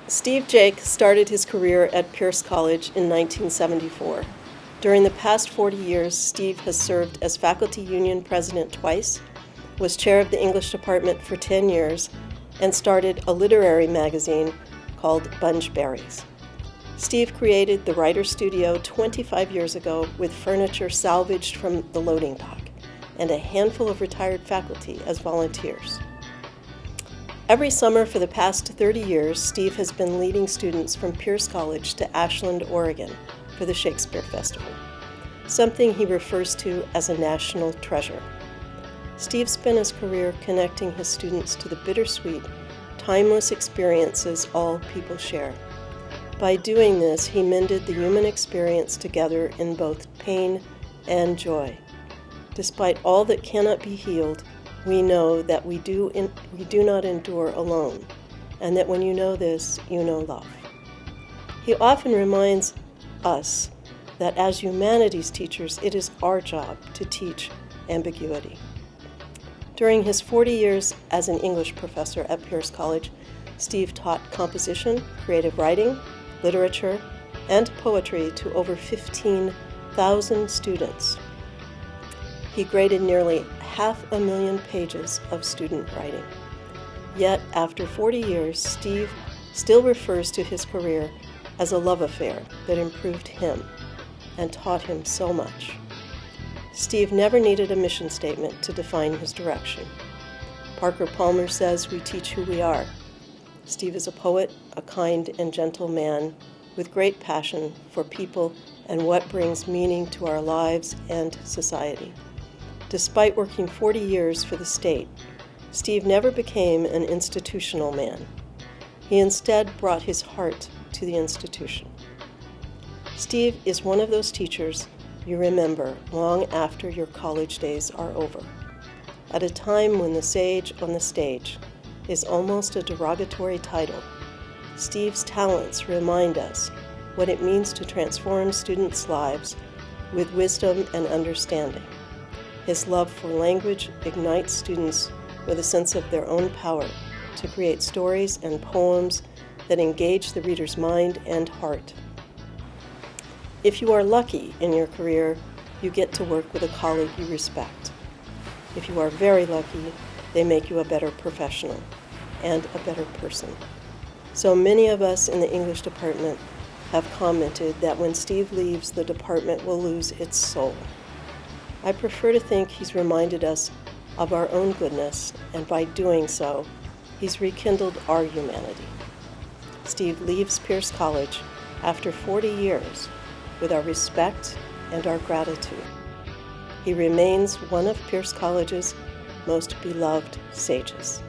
Steve Jaech started his career at Pierce College in 1974. During the past 40 years, Steve has served as faculty union president twice, was chair of the English department for 10 years, and started a literary magazine called Bunchberries. Steve created the Writer Studio 25 years ago with furniture salvaged from the loading dock and a handful of retired faculty as volunteers. Every summer for the past 30 years, Steve has been leading students from Pierce College to Ashland, Oregon for the Shakespeare Festival, something he refers to as a national treasure. Steve spent his career connecting his students to the bittersweet, timeless experiences all people share. By doing this, he mended the human experience together in both pain and joy. Despite all that cannot be healed, we know that we do not endure alone, and that when you know this, you know love. He often reminds us that as humanities teachers, it is our job to teach ambiguity. During his 40 years as an English professor at Pierce College, Steve taught composition, creative writing, literature, and poetry to over 15,000 students. He graded nearly 500,000 pages of student writing. Yet, after 40 years, Steve still refers to his career as a love affair that improved him and taught him so much. Steve never needed a mission statement to define his direction. Parker Palmer says we teach who we are. Steve is a poet, a kind and gentle man with great passion for people and what brings meaning to our lives and society. Despite working 40 years for the state, Steve never became an institutional man. He instead brought his heart to the institution. Steve is one of those teachers you remember long after your college days are over. At a time when the sage on the stage is almost a derogatory title, Steve's talents remind us what it means to transform students' lives with wisdom and understanding. His love for language ignites students with a sense of their own power to create stories and poems that engage the reader's mind and heart. If you are lucky in your career, you get to work with a colleague you respect. If you are very lucky, they make you a better professional and a better person. So many of us in the English department have commented that when Steve leaves, the department will lose its soul. I prefer to think he's reminded us of our own goodness, and by doing so, he's rekindled our humanity. Steve leaves Pierce College after 40 years with our respect and our gratitude. He remains one of Pierce College's most beloved sages.